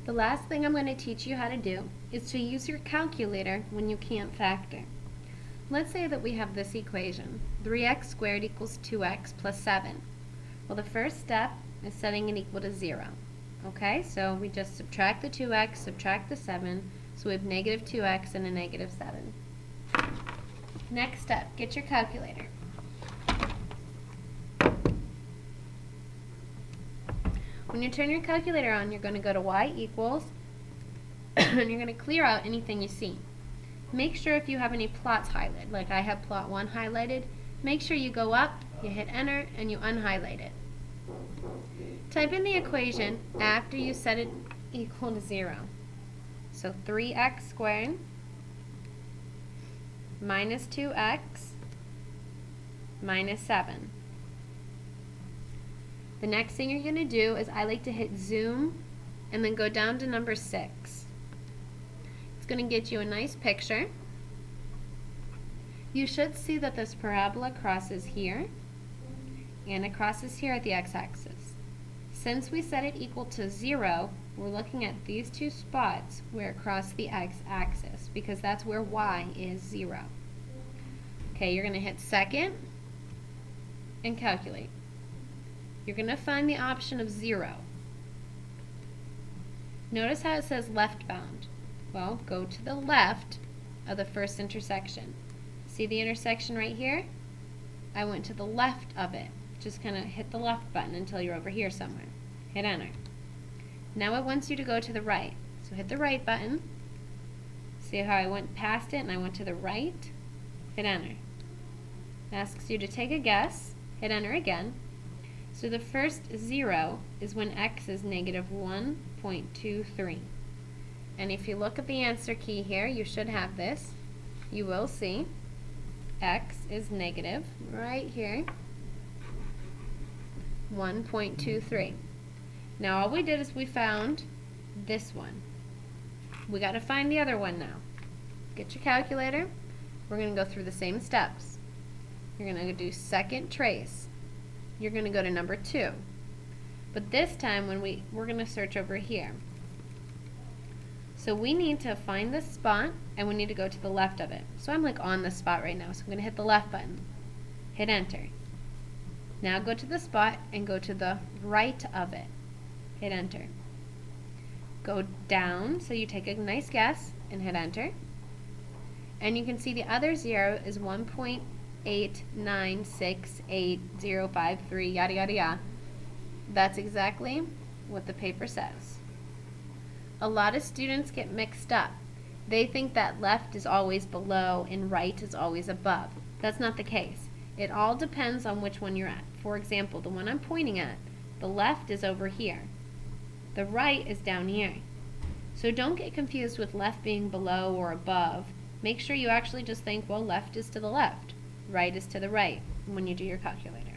The last thing I'm going to teach you how to do is to use your calculator when you can't factor. Let's say that we have this equation, 3x squared equals 2x plus 7. Well, the first step is setting it equal to 0. Okay, so we just subtract the 2x, subtract the 7, so we have negative 2x and a negative 7. Next step, get your calculator. When you turn your calculator on, you're going to go to y equals, and you're going to clear out anything you see. Make sure if you have any plots highlighted, like I have plot 1 highlighted, make sure you go up, you hit enter, and you unhighlight it. Type in the equation after you set it equal to 0. So 3x squared minus 2x minus 7. The next thing you're going to do is I like to hit zoom and then go down to number 6. It's going to get you a nice picture. You should see that this parabola crosses here and it crosses here at the x-axis. Since we set it equal to 0, we're looking at these two spots where it crossed the x-axis because that's where y is 0. Okay, you're going to hit second and calculate. You're going to find the option of 0. Notice how it says left bound. Well, go to the left of the first intersection. See the intersection right here? I went to the left of it. Just kind of hit the left button until you're over here somewhere. Hit enter. Now it wants you to go to the right. So hit the right button. See how I went past it and I went to the right? Hit enter. It asks you to take a guess. Hit enter again. So the first 0 is when x is negative 1.23. And if you look at the answer key here, you should have this. You will see x is negative right here, 1.23. Now all we did is we found this one. We got to find the other one now. Get your calculator. We're going to go through the same steps. You're going to do second trace. You're going to go to number 2. But this time when we're going to search over here. So we need to find this spot and we need to go to the left of it. So I'm like on the spot right now. So I'm going to hit the left button. Hit enter. Now go to the spot and go to the right of it. Hit enter. Go down so you take a nice guess and hit enter. And you can see the other 0 is 1.8968053 yada yada yada. That's exactly what the paper says. A lot of students get mixed up. They think that left is always below and right is always above. That's not the case. It all depends on which one you're at. For example, the one I'm pointing at, the left is over here. The right is down here. So don't get confused with left being below or above. Make sure you actually just think, well, left is to the left, right is to the right when you do your calculator.